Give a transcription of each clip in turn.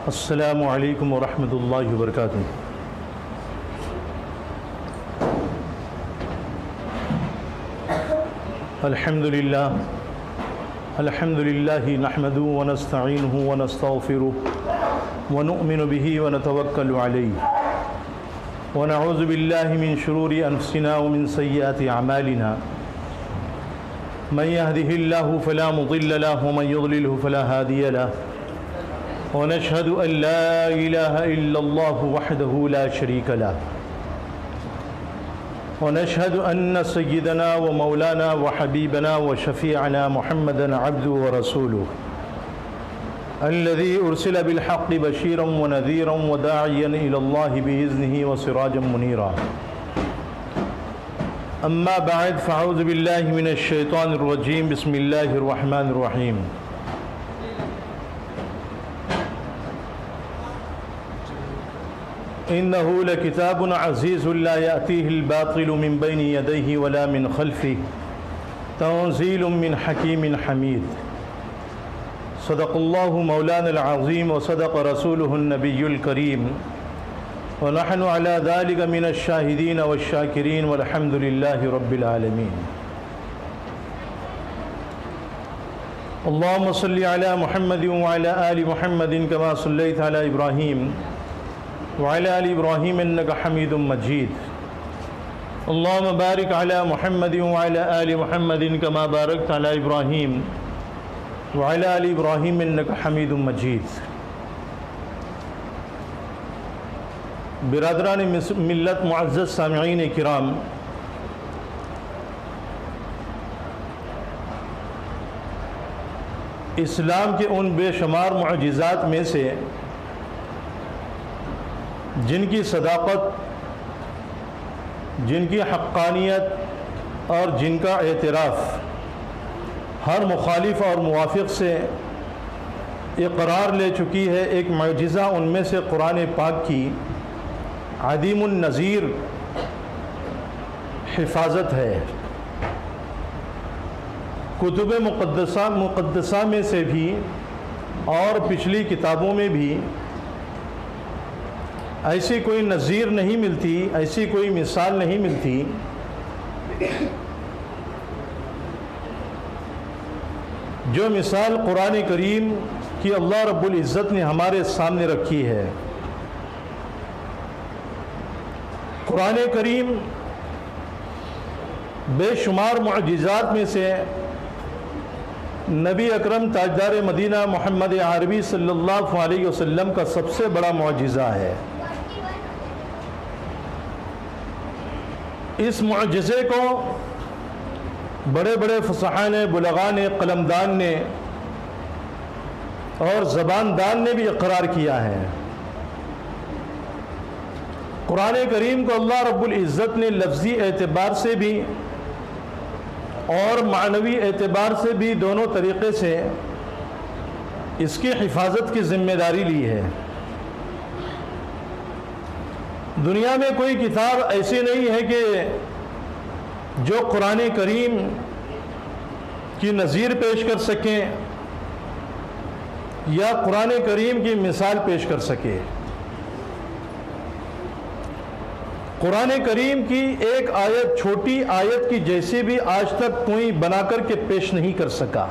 السلام علیکم ورحمۃ اللہ وبرکاتہ۔ الحمد للہ نحمده ونستعینه ونستغفره ونؤمن به ونتوکل علیہ ونعوذ باللہ من شرور انفسنا ومن سیئات اعمالنا من يهده الله فلا مضل له ومن يضلله فلا هادي له ونشهد أن لا إله إلا الله وحده لا شريك له ونشهد أن سيدنا ومولانا وحبيبنا وشفيعنا محمدا عبده ورسوله الذي أرسل بالحق بشيرا ونذيرا وداعيا إلى الله بإذنه وسراجا منيرا أما بعد فأعوذ بالله من الشيطان الرجيم بسم الله الرحمن الرحيم إنه لكتاب عزيز لا يأتيه الباطل من بين يديه ولا من خلفه تنزيل من حكيم حميد صدق الله مولانا العظيم وصدق رسوله النبي الكريم ونحن على ذلك من الشاهدين والشاكرين والحمد لله رب العالمين اللهم صل على محمد وعلى آل محمد كما صليت على إبراهيم وعلى آل إبراهيم إنك حميد مجيد اللهم بارك على محمد وعلى آل محمد كما باركت على إبراهيم وعلى آل إبراهيم إنك حميد مجيد برادران ملت معزز سامعین کرام، اسلام کے ان بے شمار معجزات میں سے جن کی صداقت، جن کی حقانیت اور جن کا اعتراف ہر مخالف اور موافق سے اقرار لے چکی ہے، ایک معجزہ ان میں سے قرآن پاک کی عدیم النظیر حفاظت ہے۔ کتب مقدسہ میں سے بھی اور پچھلی کتابوں میں بھی ایسی کوئی نظیر نہیں ملتی، ایسی کوئی مثال نہیں ملتی جو مثال قرآن کریم کی اللہ رب العزت نے ہمارے سامنے رکھی ہے۔ قرآن کریم بے شمار معجزات میں سے نبی اکرم تاجدار مدینہ محمد عربی صلی اللہ علیہ وسلم کا سب سے بڑا معجزہ ہے۔ اس معجزے کو بڑے بڑے فصحاء نے، بلغاء نے، قلمدان نے اور زباندان نے بھی اقرار کیا ہے۔ قرآن کریم کو اللہ رب العزت نے لفظی اعتبار سے بھی اور معنوی اعتبار سے بھی دونوں طریقے سے اس کی حفاظت کی ذمہ داری لی ہے۔ دنیا میں کوئی کتاب ایسی نہیں ہے کہ جو قرآن کریم کی نظیر پیش کر سکیں یا قرآن کریم کی مثال پیش کر سکے۔ قرآن کریم کی ایک آیت، چھوٹی آیت کی جیسی بھی آج تک کوئی بنا کر کے پیش نہیں کر سکا۔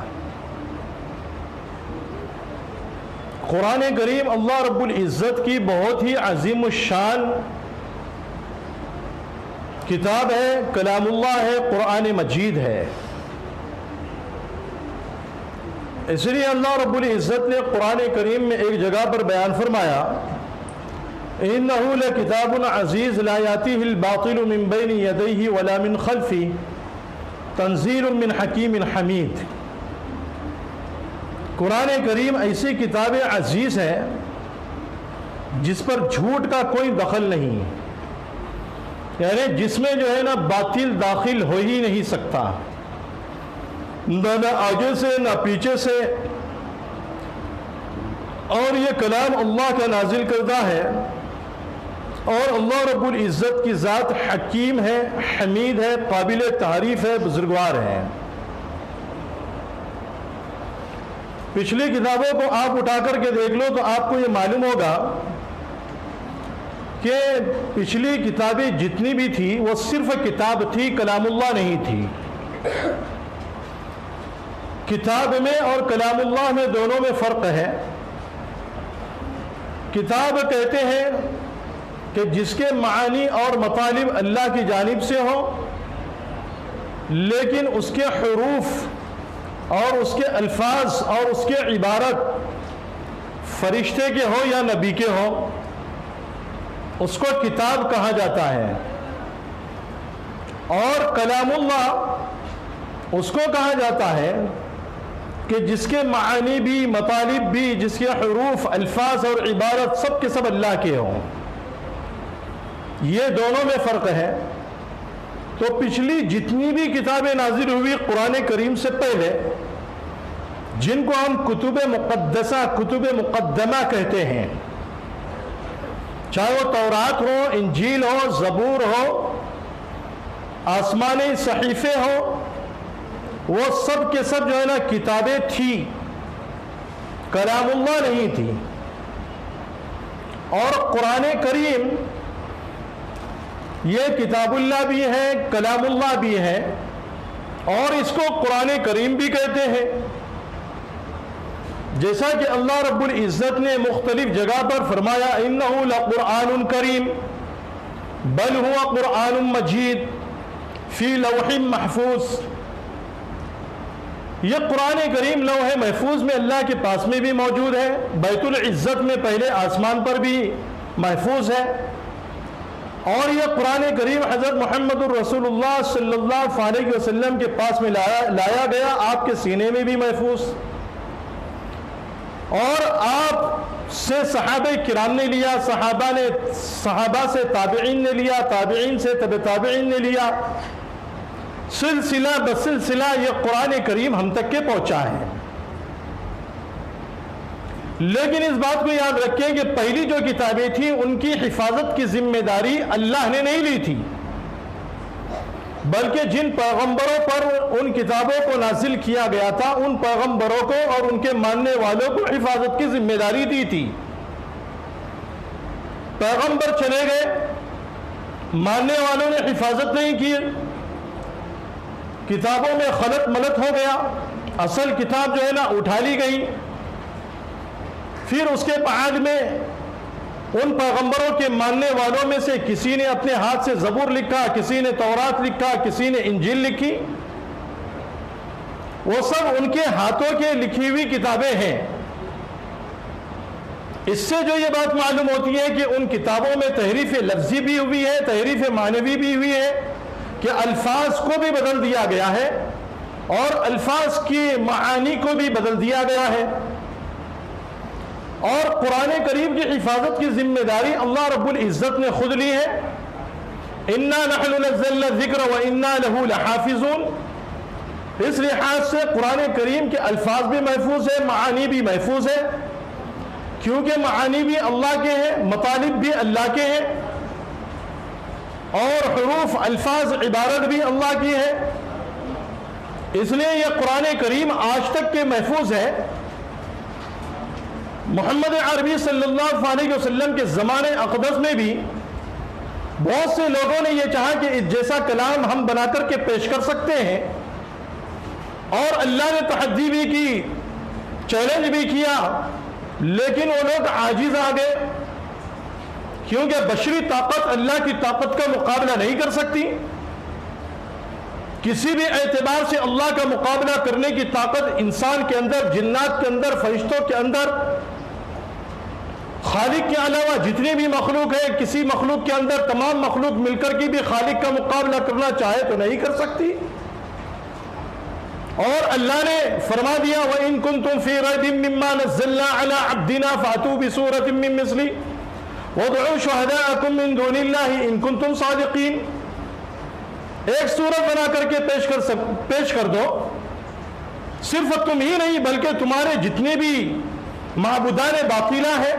قرآن کریم اللہ رب العزت کی بہت ہی عظیم الشان کتاب ہے، کلام اللہ ہے، قرآن مجید ہے۔ اس لیے اللہ رب العزت نے قرآن کریم میں ایک جگہ پر بیان فرمایا، إِنَّهُ لَكِتَابٌ عَزِيزٌ لَا يَأْتِيهِ الْبَاطِلُ مِنْ بَيْنِ يَدَيْهِ وَلَا مِنْ خَلْفِهِ تَنزِيلٌ مِنْ حَكِيمٍ حَمِيدٍ۔ قرآن کریم ایسی کتاب عزیز ہے جس پر جھوٹ کا کوئی دخل نہیں، یعنی جس میں جو ہے نا باطل داخل ہو ہی نہیں سکتا، نہ آگے سے نہ پیچھے سے۔ اور یہ کلام اللہ کا نازل کردہ ہے، اور اللہ رب العزت کی ذات حکیم ہے، حمید ہے، قابل تعریف ہے، بزرگوار ہے۔ پچھلی کتابوں کو آپ اٹھا کر کے دیکھ لو تو آپ کو یہ معلوم ہوگا کہ پچھلی کتابیں جتنی بھی تھی وہ صرف کتاب تھی، کلام اللہ نہیں تھی۔ کتاب میں اور کلام اللہ میں دونوں میں فرق ہے۔ کتاب کہتے ہیں کہ جس کے معانی اور مطالب اللہ کی جانب سے ہوں، لیکن اس کے حروف اور اس کے الفاظ اور اس کے عبارت فرشتے کے ہوں یا نبی کے ہوں، اس کو کتاب کہا جاتا ہے۔ اور کلام اللہ اس کو کہا جاتا ہے کہ جس کے معانی بھی، مطالب بھی، جس کے حروف، الفاظ اور عبارت سب کے سب اللہ کے ہوں۔ یہ دونوں میں فرق ہے۔ تو پچھلی جتنی بھی کتابیں نازل ہوئی قرآن کریم سے پہلے، جن کو ہم کتب مقدسہ، کتب مقدمہ کہتے ہیں، چاہے وہ تورات ہو، انجیل ہو، زبور ہو، آسمانی صحیفے ہو، وہ سب کے سب جو ہے نا کتابیں تھی، کلام اللہ نہیں تھی۔ اور قرآن کریم یہ کتاب اللہ بھی ہے، کلام اللہ بھی ہے، اور اس کو قرآن کریم بھی کہتے ہیں۔ جیسا کہ اللہ رب العزت نے مختلف جگہ پر فرمایا انہ لقرآن کریم بل ہوا قرآن مجید فی لوح محفوظ۔ یہ قرآن کریم لوح محفوظ میں اللہ کے پاس میں بھی موجود ہے، بیت العزت میں پہلے آسمان پر بھی محفوظ ہے، اور یہ قرآن کریم حضرت محمد الرسول اللہ صلی اللہ علیہ وسلم کے پاس میں لایا گیا، آپ کے سینے میں بھی محفوظ، اور آپ سے صحابہ کرام نے لیا، صحابہ سے تابعین نے لیا، تابعین سے تبع تابعین نے لیا، سلسلہ بسلسلہ یہ قرآن کریم ہم تک کے پہنچا ہے۔ لیکن اس بات کو یاد رکھیں کہ پہلی جو کتابیں تھیں ان کی حفاظت کی ذمہ داری اللہ نے نہیں لی تھی، بلکہ جن پیغمبروں پر ان کتابوں کو نازل کیا گیا تھا ان پیغمبروں کو اور ان کے ماننے والوں کو حفاظت کی ذمہ داری دی تھی۔ پیغمبر چلے گئے، ماننے والوں نے حفاظت نہیں کی، کتابوں میں خلط ملط ہو گیا، اصل کتاب جو ہے نا اٹھا لی گئی۔ پھر اس کے بعد میں ان پیغمبروں کے ماننے والوں میں سے کسی نے اپنے ہاتھ سے زبور لکھا، کسی نے تورات لکھا، کسی نے انجیل لکھی، وہ سب ان کے ہاتھوں کے لکھی ہوئی کتابیں ہیں۔ اس سے جو یہ بات معلوم ہوتی ہے کہ ان کتابوں میں تحریف لفظی بھی ہوئی ہے، تحریف معنوی بھی ہوئی ہے، کہ الفاظ کو بھی بدل دیا گیا ہے اور الفاظ کی معانی کو بھی بدل دیا گیا ہے۔ اور قرآن کریم کی حفاظت کی ذمہ داری اللہ رب العزت نے خود لی ہے۔ اِنَّا نَحْنُ نَزَّلْنَا الذِّكْرَ وَإِنَّا لَهُ لَحَافِظُونَ۔ اس لحاظ سے قرآن کریم کے الفاظ بھی محفوظ ہے، معانی بھی محفوظ ہے، کیونکہ معانی بھی اللہ کے ہیں، مطالب بھی اللہ کے ہیں، اور حروف، الفاظ، عبارت بھی اللہ کی ہے۔ اس لیے یہ قرآن کریم آج تک کے محفوظ ہے۔ محمد عربی صلی اللہ علیہ وسلم کے زمانے اقدس میں بھی بہت سے لوگوں نے یہ چاہا کہ اس جیسا کلام ہم بنا کر کے پیش کر سکتے ہیں، اور اللہ نے تحدی بھی کی، چیلنج بھی کیا، لیکن وہ لوگ عاجز آ گئے، کیونکہ بشری طاقت اللہ کی طاقت کا مقابلہ نہیں کر سکتی۔ کسی بھی اعتبار سے اللہ کا مقابلہ کرنے کی طاقت انسان کے اندر، جنات کے اندر، فرشتوں کے اندر، خالق کے علاوہ جتنی بھی مخلوق ہے، کسی مخلوق کے اندر تمام مخلوق مل کر کے بھی خالق کا مقابلہ کرنا چاہے تو نہیں کر سکتی۔ اور اللہ نے فرما دیا وَإِن كُنتُمْ فِي رَيْبٍ مِّمَّا نَزَّلْنَا عَلَىٰ عَبْدِنَا فَأْتُوا بِسُورَةٍ مِّن مِّثْلِهِ وَادْعُوا شُهَدَاءَكُم مِّن دُونِ اللَّهِ إِن كُنتُمْ صَادِقِينَ۔ ایک سورت بنا کر کے پیش کر دو، صرف تم ہی نہیں بلکہ تمہارے جتنے بھی معبودان باطلہ ہیں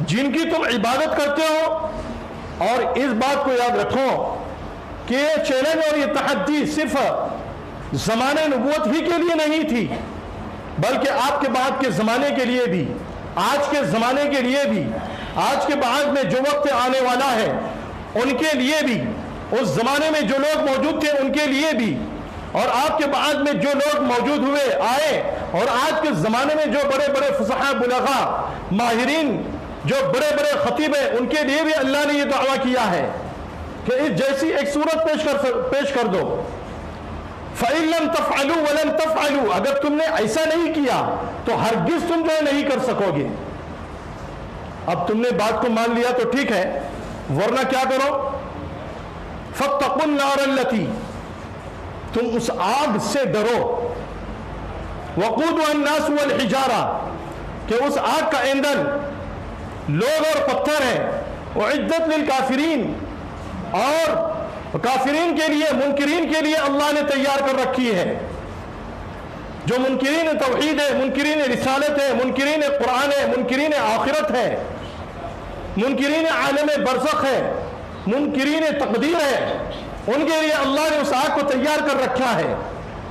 جن کی تم عبادت کرتے ہو۔ اور اس بات کو یاد رکھو کہ یہ چیلنج اور یہ تحدی صرف زمانے نبوت ہی کے لیے نہیں تھی، بلکہ آپ کے بعد کے زمانے کے لیے بھی، آج کے زمانے کے لیے بھی، آج کے بعد میں جو وقت آنے والا ہے ان کے لیے بھی، اس زمانے میں جو لوگ موجود تھے ان کے لیے بھی، اور آپ کے بعد میں جو لوگ موجود ہوئے آئے، اور آج کے زمانے میں جو بڑے بڑے فصحاء بلغاء ماہرین جو بڑے بڑے خطیب ہیں ان کے لیے بھی اللہ نے یہ دعویٰ کیا ہے کہ اس جیسی ایک صورت پیش کر دو. فَإِن لَمْ تَفْعَلُوا وَلَن تَفْعَلُوا، اگر تم نے ایسا نہیں کیا تو ہرگز تم جو نہیں کر سکو گے. اب تم نے بات کو مان لیا تو ٹھیک ہے، ورنہ کیا کرو؟ فَاتَّقُوا النَّارَ الَّتِي، تم اس آگ سے ڈرو، وَقُودُهَا النَّاسُ وَالْحِجَارَةُ، کہ اس آگ کا ایندھن لوگ اور پتھر ہے، وَعِدَّتْ لِلْكَافِرِينَ، اور کافرین کے لیے، منکرین کے لیے اللہ نے تیار کر رکھی ہے. جو منکرین توحید ہے، منکرین رسالت ہے، منکرین قرآن ہے، منکرین آخرت ہے، منکرین عالم برزخ ہے، منکرین تقدیر ہے، ان کے لیے اللہ نے اس آگ کو تیار کر رکھا ہے.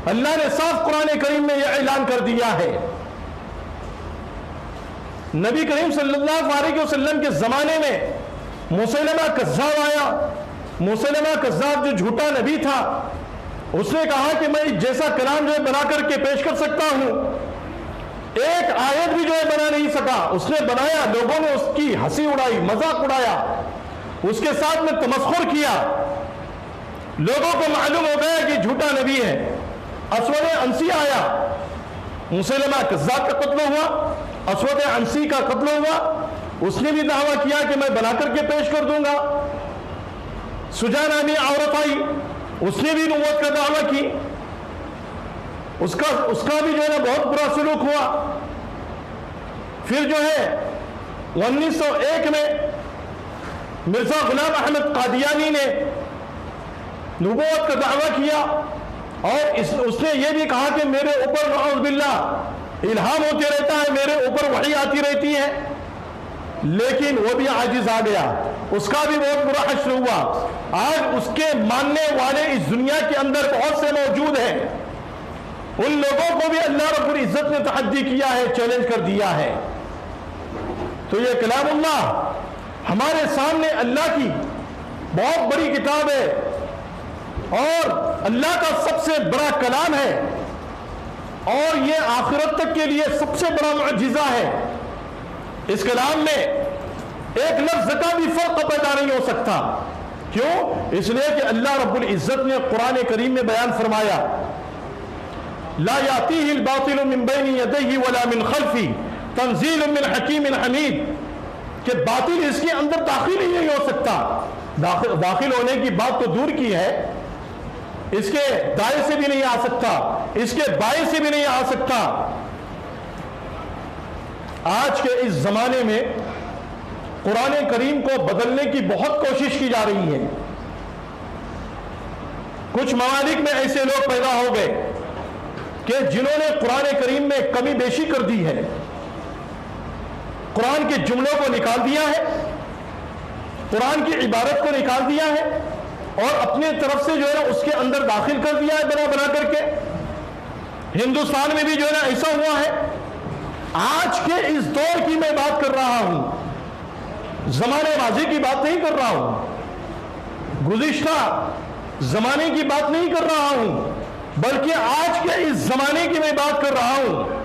اللہ نے صاف قرآن کریم میں یہ اعلان کر دیا ہے. نبی کریم صلی اللہ علیہ وسلم کے زمانے میں مسیلمہ کذاب آیا. مسیلمہ کذاب جو جھوٹا نبی تھا، اس نے کہا کہ میں جیسا کلام جو ہے بنا کر کے پیش کر سکتا ہوں، ایک آیت بھی جو ہے بنا نہیں سکا. اس نے بنایا، لوگوں نے اس کی ہنسی اڑائی، مذاق اڑایا، اس کے ساتھ میں تمسخر کیا. لوگوں کو معلوم ہو گیا کہ جھوٹا نبی ہے. اسود عنسی آیا، مسیلمہ کذاب کا قتل ہوا، اسود عنسی کا قتل ہوا. اس نے بھی دعویٰ کیا کہ میں بنا کر کے پیش کر دوں گا. سجا نامی عورت آئی، اس نے بھی نبوت کا دعویٰ کی. اس کا بھی جو ہے نا بہت برا سلوک ہوا. پھر جو ہے 1901 میں مرزا غلام احمد قادیانی نے نبوت کا دعویٰ کیا، اور اس نے یہ بھی کہا کہ میرے اوپر نعوذ باللہ الہام ہوتے رہتا ہے، میرے اوپر وحی آتی رہتی ہے. لیکن وہ بھی عاجز آ گیا، اس کا بھی بہت برا حشر ہوا. آج اس کے ماننے والے اس دنیا کے اندر بہت سے موجود ہیں. ان لوگوں کو بھی اللہ رب العزت نے تحدی کیا ہے، چیلنج کر دیا ہے. تو یہ کلام اللہ ہمارے سامنے اللہ کی بہت بڑی کتاب ہے، اور اللہ کا سب سے بڑا کلام ہے، اور یہ آخرت تک کے لیے سب سے بڑا معجزہ ہے. اس کلام میں ایک لفظ کا بھی فرق پیدا نہیں ہو سکتا. کیوں؟ اس لیے کہ اللہ رب العزت نے قرآن کریم میں بیان فرمایا، لا یاتیہ الباطل من بین یدیہ ولا من خلفہ تنزیل من حکیم حمید، کہ باطل اس کے اندر داخل ہی نہیں ہو سکتا. داخل ہونے کی بات تو دور کی ہے، اس کے دائیں سے بھی نہیں آ سکتا، اس کے بائیں سے بھی نہیں آ سکتا. آج کے اس زمانے میں قرآن کریم کو بدلنے کی بہت کوشش کی جا رہی ہے. کچھ ممالک میں ایسے لوگ پیدا ہو گئے کہ جنہوں نے قرآن کریم میں کمی بیشی کر دی ہے، قرآن کے جملوں کو نکال دیا ہے، قرآن کی عبارت کو نکال دیا ہے، اور اپنے طرف سے جو ہے نا اس کے اندر داخل کر دیا ہے بنا کر کے. ہندوستان میں بھی جو ہے نا ایسا ہوا ہے. آج کے اس دور کی میں بات کر رہا ہوں، زمانے ماضی کی بات نہیں کر رہا ہوں، گزشتہ زمانے کی بات نہیں کر رہا ہوں، بلکہ آج کے اس زمانے کی میں بات کر رہا ہوں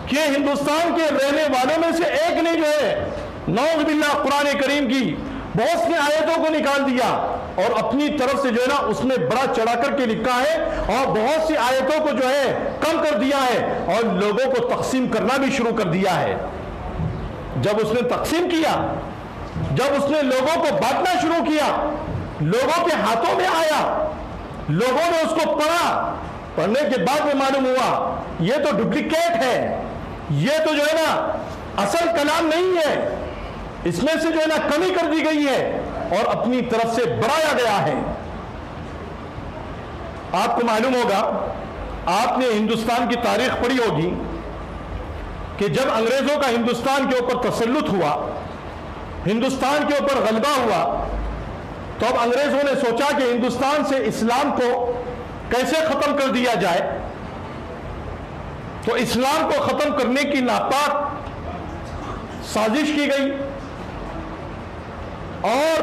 کہ ہندوستان کے رہنے والوں میں سے ایک نے جو ہے نعوذ باللہ قرآن کریم کی بہت سی آیتوں کو نکال دیا، اور اپنی طرف سے جو ہے نا اس نے بڑا چڑھا کر کے لکھا ہے، اور بہت سی آیتوں کو جو ہے کم کر دیا ہے، اور لوگوں کو تقسیم کرنا بھی شروع کر دیا ہے. جب اس نے تقسیم کیا، جب اس نے لوگوں کو بانٹنا شروع کیا، لوگوں کے ہاتھوں میں آیا، لوگوں نے اس کو پڑھا، پڑھنے کے بعد میں معلوم ہوا یہ تو ڈپلیکیٹ ہے، یہ تو جو ہے نا اصل کلام نہیں ہے، اس میں سے جو ہے نا کمی کر دی گئی ہے اور اپنی طرف سے بڑھایا گیا ہے. آپ کو معلوم ہوگا، آپ نے ہندوستان کی تاریخ پڑھی ہوگی کہ جب انگریزوں کا ہندوستان کے اوپر تسلط ہوا، ہندوستان کے اوپر غلبہ ہوا، تو اب انگریزوں نے سوچا کہ ہندوستان سے اسلام کو کیسے ختم کر دیا جائے. تو اسلام کو ختم کرنے کی ناپاک سازش کی گئی، اور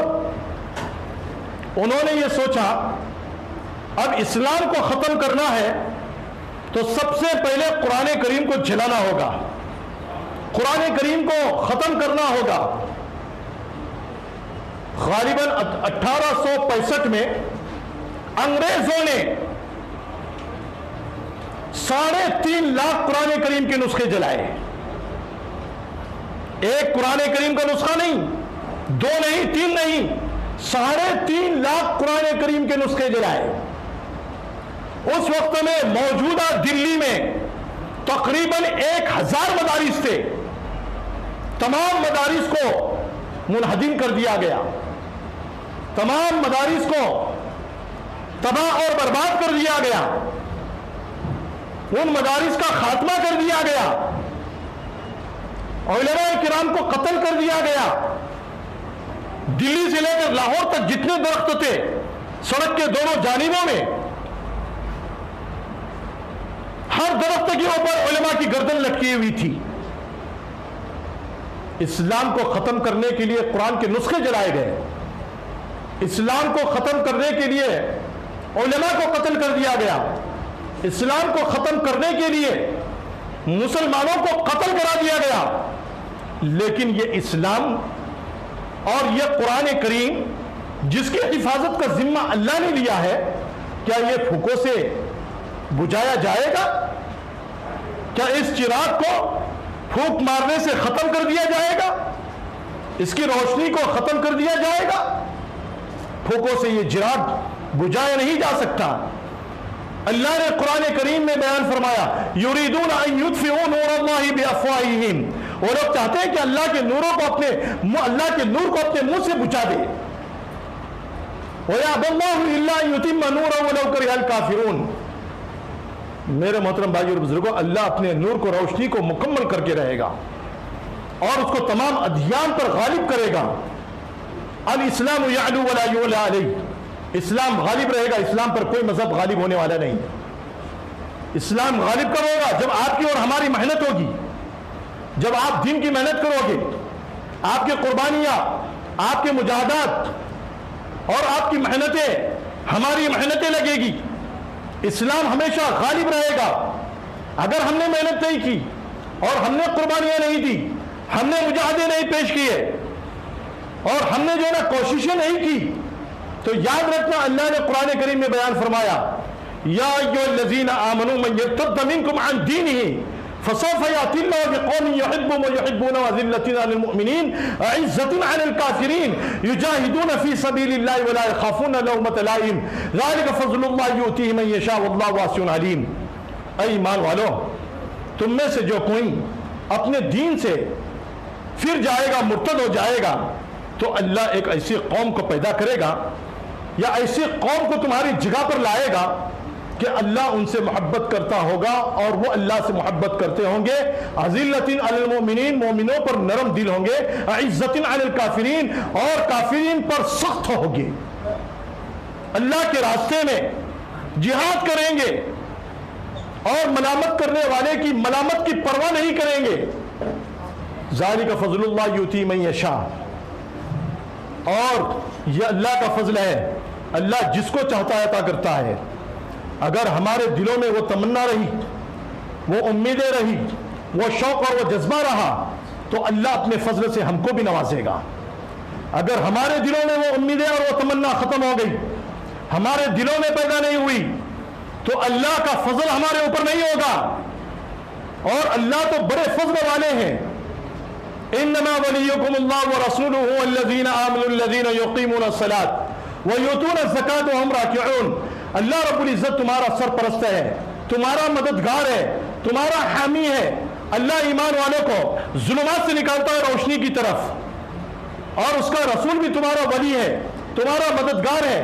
انہوں نے یہ سوچا اب اسلام کو ختم کرنا ہے تو سب سے پہلے قرآن کریم کو جلانا ہوگا، قرآن کریم کو ختم کرنا ہوگا۔ غالباً 1865 میں انگریزوں نے 3.5 لاکھ قرآن کریم کے نسخے جلائے۔ ایک قرآن کریم کا نسخہ نہیں، 2 نہیں، 3 نہیں، 3.5 لاکھ قرآن کریم کے نسخے جلائے۔ اس وقت میں موجودہ دلی میں تقریباً 1000 مدارس تھے، تمام مدارس کو منہدم کر دیا گیا، تمام مدارس کو تباہ اور برباد کر دیا گیا، ان مدارس کا خاتمہ کر دیا گیا، علماء کرام کو قتل کر دیا گیا۔ دلی سے لے کر لاہور تک جتنے درخت تھے سڑک کے دونوں جانبوں میں، ہر درخت کے اوپر علماء کی گردن لٹکی ہوئی تھی۔ اسلام کو ختم کرنے کے لیے قرآن کے نسخے جلائے گئے، اسلام کو ختم کرنے کے لیے علماء کو قتل کر دیا گیا، اسلام کو ختم کرنے کے لیے مسلمانوں کو قتل کرا دیا گیا۔ لیکن یہ اسلام اور یہ قرآن کریم جس کی حفاظت کا ذمہ اللہ نے لیا ہے، کیا یہ پھوکوں سے بجھایا جائے گا؟ کیا اس چراغ کو پھونک مارنے سے ختم کر دیا جائے گا؟ اس کی روشنی کو ختم کر دیا جائے گا؟ پھوکوں سے یہ چراغ بجھایا نہیں جا سکتا۔ اللہ نے قرآن کریم میں بیان فرمایا، یریدون ان یطفئوا نور اللہ بافواہہم، وہ لوگ چاہتے ہیں کہ اللہ کے نور کو اپنے منہ سے بجھا دے۔ وَيَأْبَى اللَّهُ إِلَّا أَن يُتِمَّ نُورَهُ وَلَوْ كَرِهَ الْكَافِرُونَ۔ میرے محترم بھائی اور بزرگوں، اللہ اپنے نور کو، روشنی کو مکمل کر کے رہے گا اور اس کو تمام ادیان پر غالب کرے گا۔ الاسلام یعلو ولا یعلی علیہ، اسلام غالب رہے گا، اسلام پر کوئی مذہب غالب ہونے والا نہیں۔ اسلام غالب کب ہوگا؟ جب آپ کی اور ہماری محنت ہوگی، جب آپ دین کی محنت کرو گے، آپ کی قربانیاں، آپ کے مجاہدات اور آپ کی محنتیں ہماری محنتیں لگے گی، اسلام ہمیشہ غالب رہے گا۔ اگر ہم نے محنت نہیں کی اور ہم نے قربانیاں نہیں دی، ہم نے مجاہدے نہیں پیش کیے اور ہم نے جو ہے نا کوششیں نہیں کی، تو یاد رکھنا اللہ نے قرآن کریم میں بیان فرمایا، یا ایھا الذین آمنوا من یرتد منکم عن دینہ فسوف یأتی اللہ بقوم یحبهم ویحبونہ اذلۃ علی المؤمنین اعزۃ علی الکافرین یجاہدون فی سبیل اللہ ولا یخافون لومۃ لائم ذلک فضل اللہ یؤتیہ من یشاء واللہ واسع علیم۔ اے ایمان والو، تم میں سے جو کوئی اپنے دین سے پھر جائے گا، مرتد ہو جائے گا، تو اللہ ایک ایسی قوم کو پیدا کرے گا یا ایسی قوم کو تمہاری جگہ پر لائے گا کہ اللہ ان سے محبت کرتا ہوگا اور وہ اللہ سے محبت کرتے ہوں گے۔ اذلۃ علی المؤمنین، مومنوں پر نرم دل ہوں گے، عزۃ علی الکافرین، اور کافرین پر سخت ہوں گے۔ اللہ کے راستے میں جہاد کریں گے اور ملامت کرنے والے کی ملامت کی پرواہ نہیں کریں گے۔ ذالک فضل اللہ یؤتی من یشاء، اور یہ اللہ کا فضل ہے، اللہ جس کو چاہتا ہے عطا کرتا ہے۔ اگر ہمارے دلوں میں وہ تمنا رہی، وہ امیدیں رہی، وہ شوق اور وہ جذبہ رہا، تو اللہ اپنے فضل سے ہم کو بھی نوازے گا۔ اگر ہمارے دلوں میں وہ امیدیں اور وہ تمنا ختم ہو گئی، ہمارے دلوں میں پیدا نہیں ہوئی، تو اللہ کا فضل ہمارے اوپر نہیں ہوگا۔ اور اللہ تو بڑے فضل والے ہیں۔ انما ولیکم اللہ ورسولہ والذین آمنوا الذین یقیمون الصلاۃ ویؤتون الزکاۃ وہم راکعون۔ اللہ رب العزت تمہارا سرپرست ہے، تمہارا مددگار ہے، تمہارا حامی ہے۔ اللہ ایمان والوں کو ظلمات سے نکالتا ہے روشنی کی طرف، اور اس کا رسول بھی تمہارا ولی ہے، تمہارا مددگار ہے۔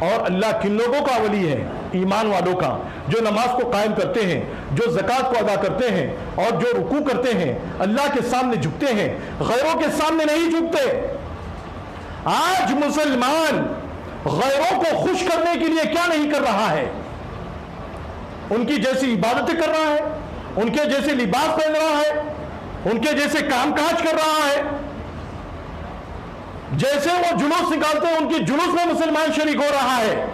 اور اللہ کن لوگوں کا ولی ہے؟ ایمان والوں کا، جو نماز کو قائم کرتے ہیں، جو زکوٰۃ کو ادا کرتے ہیں، اور جو رکوع کرتے ہیں، اللہ کے سامنے جھکتے ہیں، غیروں کے سامنے نہیں جھکتے۔ آج مسلمان غیروں کو خوش کرنے کے لیے کیا نہیں کر رہا ہے؟ ان کی جیسی عبادتیں کر رہا ہے، ان کے جیسے لباس پہن رہا ہے، ان کے جیسے کام کاج کر رہا ہے، جیسے وہ جلوس نکالتے ہیں ان کی جلوس میں مسلمان شریک ہو رہا ہے،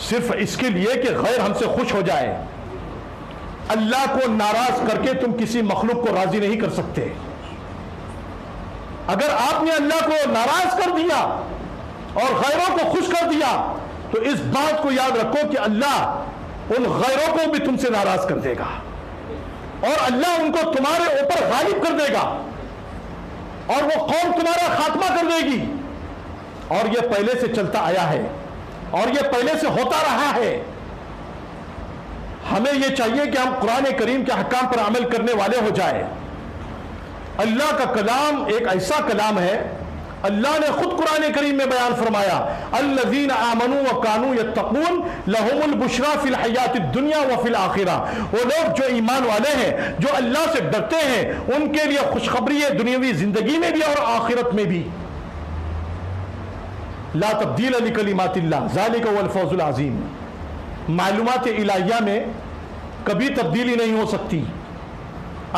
صرف اس کے لیے کہ غیر ہم سے خوش ہو جائے۔ اللہ کو ناراض کر کے تم کسی مخلوق کو راضی نہیں کر سکتے۔ اگر آپ نے اللہ کو ناراض کر دیا اور غیروں کو خوش کر دیا تو اس بات کو یاد رکھو کہ اللہ ان غیروں کو بھی تم سے ناراض کر دے گا اور اللہ ان کو تمہارے اوپر غالب کر دے گا اور وہ قوم تمہارا خاتمہ کر دے گی، اور یہ پہلے سے چلتا آیا ہے اور یہ پہلے سے ہوتا رہا ہے۔ ہمیں یہ چاہیے کہ ہم قرآن کریم کے احکام پر عمل کرنے والے ہو جائیں۔ اللہ کا کلام ایک ایسا کلام ہے، اللہ نے خود قرآن کریم میں بیان فرمایا، الذین آمنوا وکانوا یتقون لہم البشریٰ فی الحیات الدنیا وفی الآخرہ۔ وہ لوگ جو ایمان والے ہیں، جو اللہ سے ڈرتے ہیں، ان کے لیے خوشخبری ہے دنیاوی زندگی میں بھی اور آخرت میں بھی۔ لا تبدیل لکلمات اللہ ذالک هو الفوز العظیم۔ معلومات الہیہ میں کبھی تبدیلی نہیں ہو سکتی،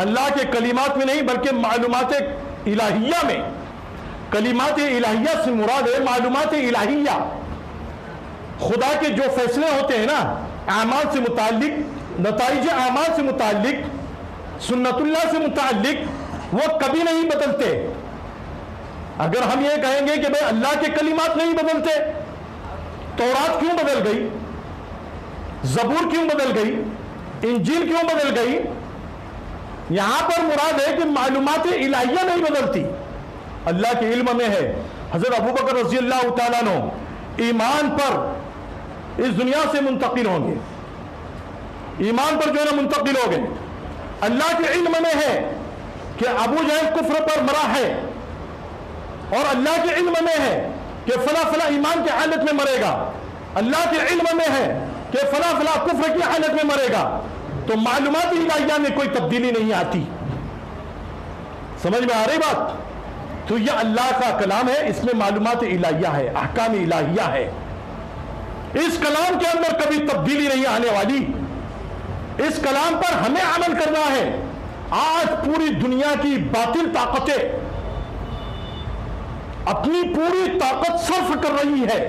اللہ کے کلمات میں نہیں بلکہ معلومات الہیہ میں۔ کلمات الہیہ سے مراد ہے معلومات الہیہ، خدا کے جو فیصلے ہوتے ہیں نا اعمال سے متعلق، نتائج اعمال سے متعلق، سنت اللہ سے متعلق، وہ کبھی نہیں بدلتے۔ اگر ہم یہ کہیں گے کہ بھئی اللہ کے کلمات نہیں بدلتے، تورات کیوں بدل گئی، زبور کیوں بدل گئی، انجیل کیوں بدل گئی؟ یہاں پر مراد ہے کہ معلومات الہیہ نہیں بدلتی، اللہ کے علم میں ہے۔ حضرت ابوبکر رضی اللہ تعالیٰ عنہ ایمان پر اس دنیا سے منتقل ہوں گے، ایمان پر جو ہے نا منتقل ہو گئے، اللہ کے علم میں ہے کہ ابو جہل کفر پر مرا ہے، اور اللہ کے علم میں ہے کہ فلاں فلاں ایمان کی حالت میں مرے گا، اللہ کے علم میں ہے کہ فلاں فلاں کفر کی حالت میں مرے گا، تو معلومات الہیہ میں کوئی تبدیلی نہیں آتی۔ سمجھ میں آ رہی بات؟ تو یہ اللہ کا کلام ہے، اس میں معلومات الہیہ ہے، احکام الہیہ ہے، اس کلام کے اندر کبھی تبدیلی نہیں آنے والی، اس کلام پر ہمیں عمل کرنا ہے۔ آج پوری دنیا کی باطل طاقتیں اپنی پوری طاقت صرف کر رہی ہے،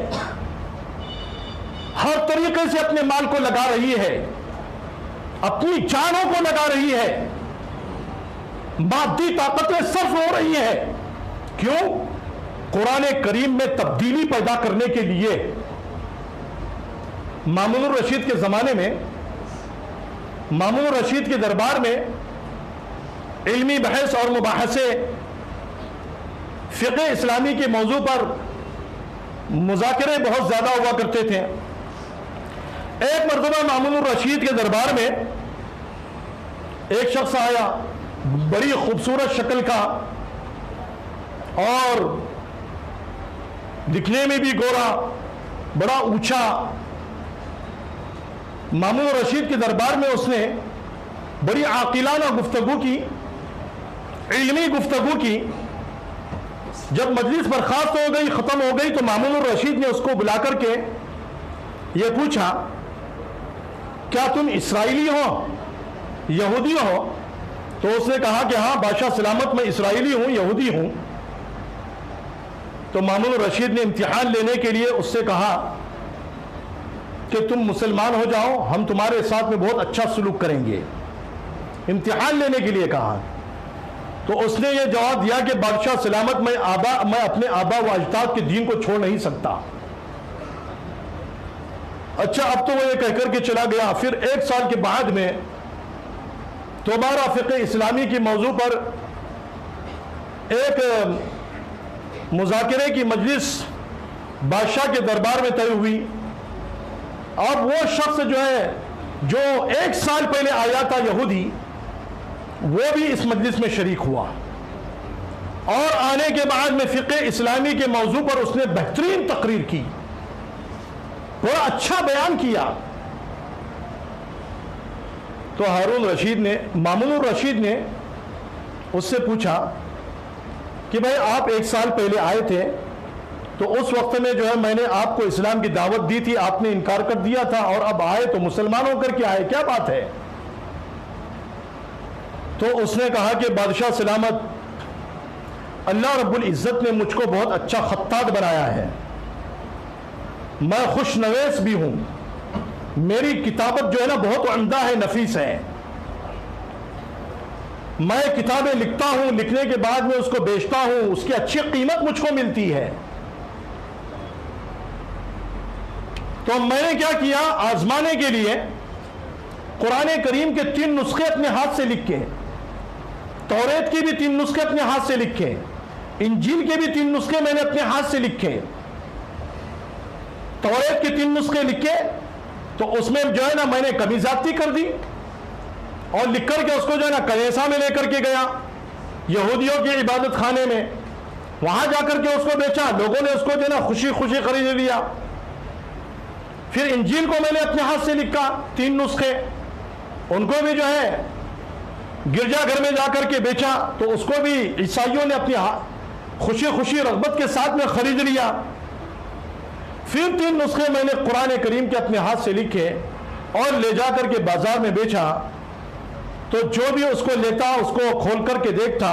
ہر طریقے سے اپنے مال کو لگا رہی ہے، اپنی جانوں کو لگا رہی ہے، مادی طاقتیں صرف ہو رہی ہیں۔ کیوں؟ قرآن کریم میں تبدیلی پیدا کرنے کے لیے۔ مامون الرشید کے زمانے میں، مامون الرشید کے دربار میں علمی بحث اور مباحثے فقہ اسلامی کے موضوع پر مذاکرے بہت زیادہ ہوا کرتے تھے۔ ایک مرتبہ مامون الرشید کے دربار میں ایک شخص آیا، بڑی خوبصورت شکل کا اور دکھنے میں بھی گورا، بڑا اونچا۔ مامون الرشید کے دربار میں اس نے بڑی عاقلانہ گفتگو کی، علمی گفتگو کی۔ جب مجلس برخاست ہو گئی، ختم ہو گئی، تو مامون الرشید نے اس کو بلا کر کے یہ پوچھا، کیا تم اسرائیلی ہو، یہودی ہو؟ تو اس نے کہا کہ ہاں بادشاہ سلامت، میں اسرائیلی ہوں، یہودی ہوں۔ تو مامون الرشید نے امتحان لینے کے لیے اس سے کہا کہ تم مسلمان ہو جاؤ، ہم تمہارے ساتھ میں بہت اچھا سلوک کریں گے، امتحان لینے کے لیے کہا۔ تو اس نے یہ جواب دیا کہ بادشاہ سلامت، میں اپنے آبا و اجداد کے دین کو چھوڑ نہیں سکتا۔ اچھا، اب تو وہ یہ کہہ کر کے چلا گیا۔ پھر ایک سال کے بعد میں دوبارہ فقہ اسلامی کی موضوع پر ایک مذاکرے کی مجلس بادشاہ کے دربار میں طے ہوئی۔ اب وہ شخص جو ہے، جو ایک سال پہلے آیا تھا یہودی، وہ بھی اس مجلس میں شریک ہوا، اور آنے کے بعد میں فقہ اسلامی کے موضوع پر اس نے بہترین تقریر کی، بڑا اچھا بیان کیا۔ تو مامون الرشید نے اس سے پوچھا کہ بھائی آپ ایک سال پہلے آئے تھے، تو اس وقت میں جو ہے میں نے آپ کو اسلام کی دعوت دی تھی، آپ نے انکار کر دیا تھا، اور اب آئے تو مسلمان ہو کر کے آئے، کیا بات ہے؟ تو اس نے کہا کہ بادشاہ سلامت، اللہ رب العزت نے مجھ کو بہت اچھا خطاط بنایا ہے، میں خوش نویس بھی ہوں، میری کتابت جو ہے نا بہت عمدہ ہے، نفیس ہے، میں کتابیں لکھتا ہوں، لکھنے کے بعد میں اس کو بیچتا ہوں، اس کی اچھی قیمت مجھ کو ملتی ہے۔ تو میں نے کیا کیا، آزمانے کے لیے قرآن کریم کے 3 نسخے اپنے ہاتھ سے لکھے، توریت کے بھی 3 نسخے اپنے ہاتھ سے لکھے، انجیل کے بھی 3 نسخے میں نے اپنے ہاتھ سے لکھے۔ توریت کے 3 نسخے لکھے تو اس میں جو ہے نا میں نے کمی زیادتی کر دی، اور لکھ کر کے اس کو جو ہے نا کنیسہ میں لے کر کے گیا، یہودیوں کی عبادت خانے میں، وہاں جا کر کے اس کو بیچا، لوگوں نے اس کو جو ہے نا خوشی خوشی خرید لیا۔ پھر انجیل کو میں نے اپنے ہاتھ سے لکھا 3 نسخے، ان کو بھی جو ہے گرجا گھر میں جا کر کے بیچا، تو اس کو بھی عیسائیوں نے اپنی خوشی خوشی رغبت کے ساتھ میں خرید لیا۔ پھر 3 نسخے میں نے قرآن کریم کے اپنے ہاتھ سے لکھے اور لے جا کر کے بازار میں بیچا، تو جو بھی اس کو لیتا، اس کو کھول کر کے دیکھتا،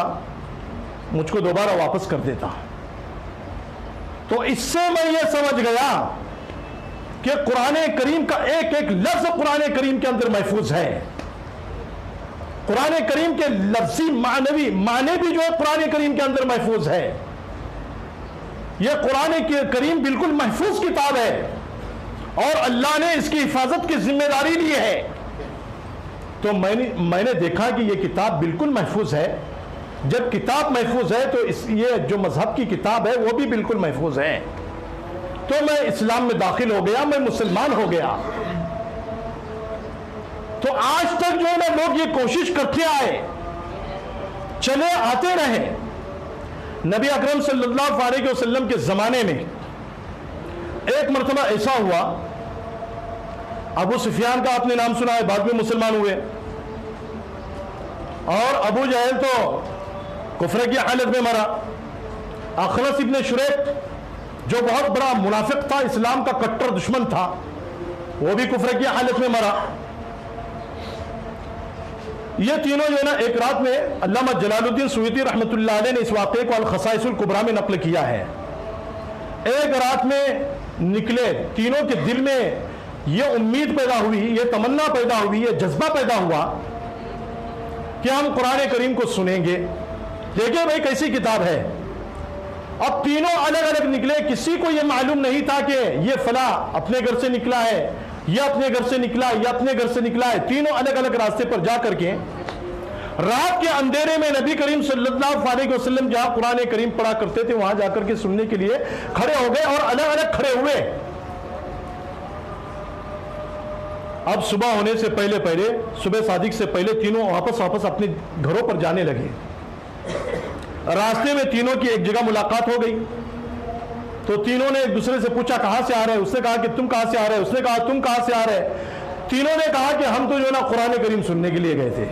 مجھ کو دوبارہ واپس کر دیتا۔ تو اس سے میں یہ سمجھ گیا کہ قرآن کریم کا ایک ایک لفظ قرآن کریم کے اندر محفوظ ہے، قرآن کریم کے لفظی معنوی معنی بھی جو ہے قرآن کریم کے اندر محفوظ ہے۔ یہ قرآن کریم بالکل محفوظ کتاب ہے، اور اللہ نے اس کی حفاظت کی ذمہ داری لی ہے۔ تو میں نے دیکھا کہ یہ کتاب بالکل محفوظ ہے۔ جب کتاب محفوظ ہے تو یہ جو مذہب کی کتاب ہے وہ بھی بالکل محفوظ ہے۔ تو میں اسلام میں داخل ہو گیا، میں مسلمان ہو گیا۔ تو آج تک جو ہے نا لوگ یہ کوشش کرتے آئے، چلے آتے رہے۔ نبی اکرم صلی اللہ علیہ وسلم کے زمانے میں ایک مرتبہ ایسا ہوا، ابو سفیان کا آپ نے نام سنا ہے، بعد میں مسلمان ہوئے، اور ابو جہل تو کفر کی حالت میں مرا۔ اخنس ابن شریق جو بہت بڑا منافق تھا، اسلام کا کٹر دشمن تھا، وہ بھی کفر کی حالت میں مرا۔ یہ تینوں جو ہے نا ایک رات میں، علامہ جلال الدین سیوطی رحمۃ اللہ علیہ نے اس واقعے کو الخصائص الکبریٰ میں نقل کیا ہے۔ ایک رات میں نکلے، تینوں کے دل میں یہ امید پیدا ہوئی، یہ تمنا پیدا ہوئی، یہ جذبہ پیدا ہوا کہ ہم قرآن کریم کو سنیں گے۔ دیکھیں بھائی کیسی کتاب ہے۔ اب تینوں الگ الگ نکلے، کسی کو یہ معلوم نہیں تھا کہ یہ فلاں اپنے گھر سے نکلا ہے، یہ اپنے گھر سے نکلا ہے، یہ اپنے گھر سے نکلا ہے۔ تینوں الگ الگ راستے پر جا کر کے رات کے اندھیرے میں نبی کریم صلی اللہ علیہ وسلم جہاں قرآن کریم پڑھا کرتے تھے وہاں جا کر کے سننے کے لیے کھڑے ہو گئے، اور الگ الگ کھڑے ہوئے۔ اب صبح ہونے سے پہلے صبح صادق سے پہلے تینوں واپس اپنے گھروں پر جانے لگے۔ راستے میں تینوں کی ایک جگہ ملاقات ہو گئی، تو تینوں نے ایک دوسرے سے پوچھا کہاں سے آ رہے؟ اس نے کہا کہ تم کہاں سے آ رہے؟ اس نے کہا تم کہاں سے آ رہے؟ تینوں نے کہا کہ ہم تو جو ہے نا قرآن کریم سننے کے لیے گئے تھے۔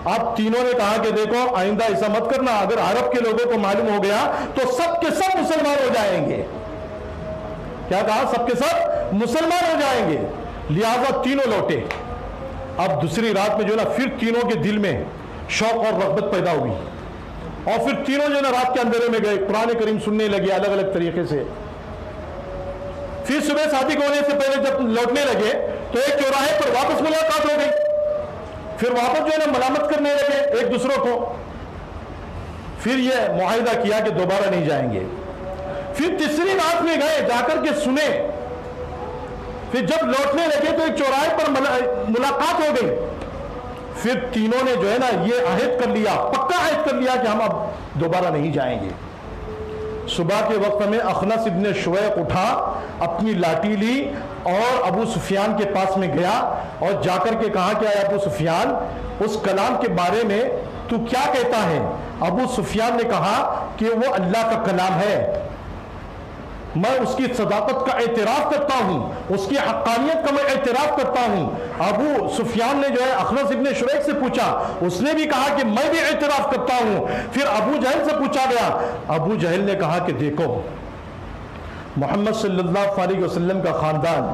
اب تینوں نے کہا کہ دیکھو آئندہ ایسا مت کرنا، اگر عرب کے لوگوں کو معلوم ہو گیا تو سب کے سب مسلمان ہو جائیں گے۔ کیا کہا؟ سب کے سب مسلمان ہو جائیں گے، لہذا تینوں لوٹے۔ اب دوسری رات میں جو ہے نا پھر تینوں کے دل میں شوق اور رغبت پیدا ہوئی، اور پھر تینوں جو ہے نا رات کے اندھیرے میں گئے، قرآن کریم سننے لگے الگ الگ طریقے سے۔ پھر صبح صادق ہونے سے پہلے جب لوٹنے لگے تو ایک چوراہے پر واپس ملاقات ہو گئی، پھر واپس جو ہے نا ملامت کرنے لگے ایک دوسروں کو۔ پھر یہ معاہدہ کیا کہ دوبارہ نہیں جائیں گے۔ پھر تیسری رات میں گئے، جا کر کے سنے۔ پھر جب لوٹنے لگے تو ایک چوراہے پر ملاقات ہو گئی۔ پھر تینوں نے جو ہے نا یہ عہد کر لیا، پکا عہد کر لیا کہ ہم اب دوبارہ نہیں جائیں گے۔ صبح کے وقت میں اخنس ابن شویق اٹھا، اپنی لاٹھی لی اور ابو سفیان کے پاس میں گیا، اور جا کر کے کہا کہ اے ابو سفیان، اس کلام کے بارے میں تو کیا کہتا ہے؟ ابو سفیان نے کہا کہ وہ اللہ کا کلام ہے۔ میں اس کی صداقت کا اعتراف کرتا ہوں، اس کی حقانیت کا میں اعتراف کرتا ہوں۔ ابو سفیان نے جو ہے اخنس ابن شریک سے پوچھا، اس نے بھی کہا کہ میں بھی اعتراف کرتا ہوں۔ پھر ابو جہل سے پوچھا گیا، ابو جہل نے کہا کہ دیکھو محمد صلی اللہ علیہ وسلم کا خاندان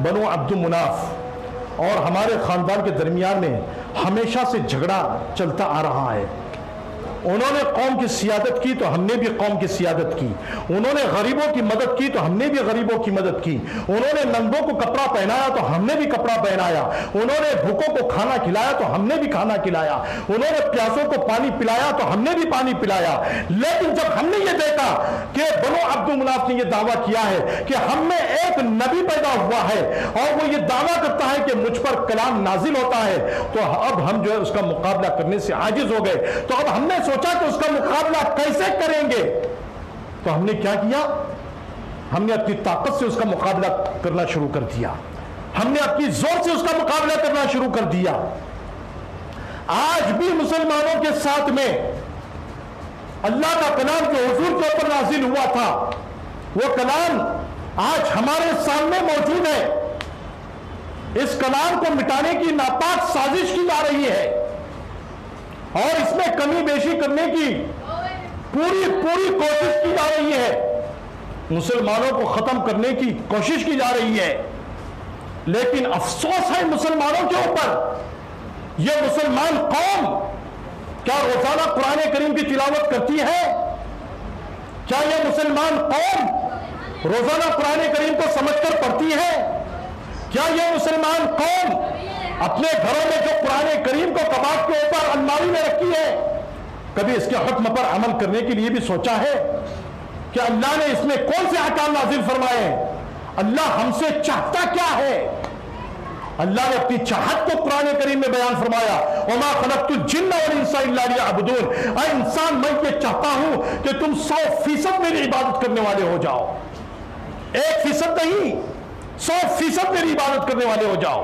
بنو عبد مناف اور ہمارے خاندان کے درمیان میں ہمیشہ سے جھگڑا چلتا آ رہا ہے۔ انہوں نے قوم کی سیادت کی تو ہم نے بھی قوم کی سیادت کی، انہوں نے غریبوں کی مدد کی تو ہم نے بھی غریبوں کی مدد کی، انہوں نے ننگوں کو کپڑا پہنایا تو ہم نے بھی کپڑا پہنایا، انہوں نے بھوکوں کو کھانا کھلایا تو ہم نے بھی کھانا کھلایا، انہوں نے پیاسوں کو پانی پلایا تو ہم نے بھی پانی پلایا۔ لیکن جب ہم نے یہ دیکھا کہ بنو عبد مناف نے یہ دعویٰ کیا ہے کہ ہم میں ایک نبی پیدا ہوا ہے اور وہ یہ دعویٰ کرتا ہے کہ مجھ پر کلام نازل ہوتا ہے، تو اب ہم جو ہے اس کا مقابلہ کرنے سے عاجز ہو گئے۔ تو اب ہم نے سوچا کہ اس کا مقابلہ کیسے کریں گے، تو ہم نے کیا کیا؟ ہم نے اپنی طاقت سے اس کا مقابلہ کرنا شروع کر دیا، ہم نے اپنی زور سے اس کا مقابلہ کرنا شروع کر دیا۔ آج بھی مسلمانوں کے ساتھ میں اللہ کا کلام جو حضور کے اوپر نازل ہوا تھا، وہ کلام آج ہمارے سامنے موجود ہے۔ اس کلام کو مٹانے کی ناپاک سازش کی جا رہی ہے اور اس میں کمی بیشی کرنے کی پوری کوشش کی جا رہی ہے، مسلمانوں کو ختم کرنے کی کوشش کی جا رہی ہے۔ لیکن افسوس ہے مسلمانوں کے اوپر، یہ مسلمان قوم کیا روزانہ قرآن کریم کی تلاوت کرتی ہے؟ کیا یہ مسلمان قوم روزانہ قرآن کریم کو سمجھ کر پڑھتی ہے؟ کیا یہ مسلمان قوم اپنے گھروں میں جو قرآن کریم کو کباڑ کے اوپر الماری میں رکھی ہے، کبھی اس کے حکم پر عمل کرنے کے لیے بھی سوچا ہے کہ اللہ نے اس میں کون سے احکام نازل فرمائے؟ اللہ ہم سے چاہتا کیا ہے؟ اللہ نے اپنی چاہت کو قرآن کریم میں بیان فرمایا، وَمَا خَلَقْتُ الْجِنَّ وَالْإِنسَ إِلَّا لِيَعْبُدُونَ۔ اے انسان، میں یہ چاہتا ہوں کہ تم 100% میری عبادت کرنے والے ہو جاؤ، 1% نہیں، 100% میری عبادت کرنے والے ہو جاؤ۔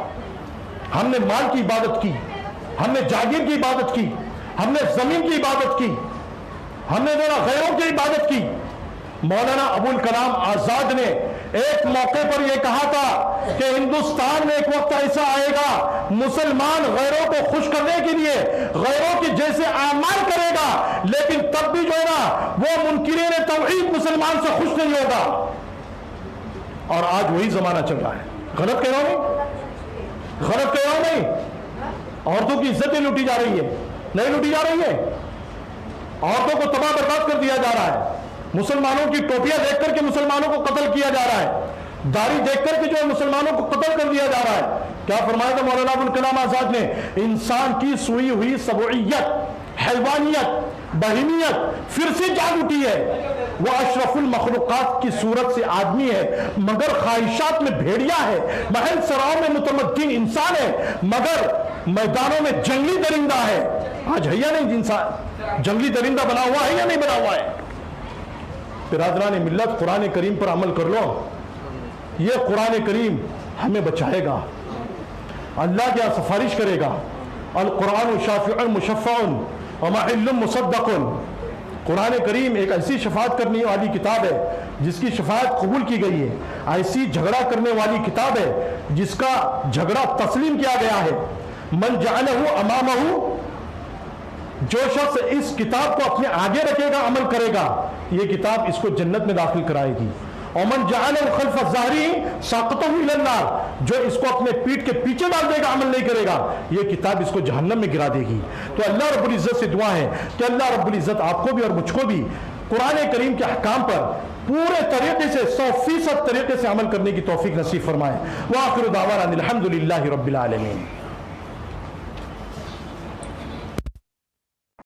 ہم نے مال کی عبادت کی، ہم نے جاگیر کی عبادت کی، ہم نے زمین کی عبادت کی، ہم نے غیروں کی عبادت کی۔ مولانا ابوالکلام آزاد نے ایک موقع پر یہ کہا تھا کہ ہندوستان میں ایک وقت ایسا آئے گا مسلمان غیروں کو خوش کرنے کے لیے غیروں کی جیسے اعمال کرے گا، لیکن تب بھی جو ہے نا وہ منکرین توحید مسلمان سے خوش نہیں ہوگا۔ اور آج وہی زمانہ چل رہا ہے۔ غلط کہہ رہا ہوں؟ غلط کہہ رہا ہوں نہیں؟ عورتوں کی عزتیں لوٹی جا رہی ہے، نہیں لوٹی جا رہی ہے؟ عورتوں کو تباہ برباد کر دیا جا رہا ہے، مسلمانوں کی ٹوپیاں دیکھ کر کے مسلمانوں کو قتل کیا جا رہا ہے، داڑھی دیکھ کر کے جو ہے مسلمانوں کو قتل کر دیا جا رہا ہے۔ کیا فرمایا تھا مولانا ابوالکلام آزاد نے؟ انسان کی سوئی ہوئی سبعیت، حیوانیت، بہیمیت پھر سے جاگ اٹھی ہے۔ وہ اشرف المخلوقات کی صورت سے آدمی ہے مگر خواہشات میں بھیڑیا ہے، محل سراؤں میں متمدن انسان ہے مگر میدانوں میں جنگلی درندہ ہے۔ آج ہے یا نہیں انسان جنگلی درندہ بنا ہوا ہے یا نہیں بنا ہوا ہے؟ برادران ملت، قرآن کریم پر عمل کر لو، یہ قرآن کریم ہمیں بچائے گا، اللہ کیا سفارش کرے گا۔ القرآن شافع مشفع ومحل مصدق۔ قرآن کریم ایک ایسی شفاعت کرنے والی کتاب ہے جس کی شفاعت قبول کی گئی ہے، ایسی جھگڑا کرنے والی کتاب ہے جس کا جھگڑا تسلیم کیا گیا ہے۔ من جعلہ امامہ، جو شخص اس کتاب کو اپنے آگے رکھے گا، عمل کرے گا، یہ کتاب اس کو جنت میں داخل کرائے گی۔ ومن جعلہ خلف الظہری ساقطہ الی النار، جو اس کو اپنے پیٹھ کے پیچھے ڈال دے گا، عمل نہیں کرے گا، یہ کتاب اس کو جہنم میں گرا دے گی۔ تو اللہ رب العزت سے دعا ہے کہ اللہ رب العزت آپ کو بھی اور مجھ کو بھی قرآن کریم کے احکام پر پورے طریقے سے 100% طریقے سے عمل کرنے کی توفیق نصیب فرمائے۔ وآخر دعوانا الحمد للہ رب العالمین۔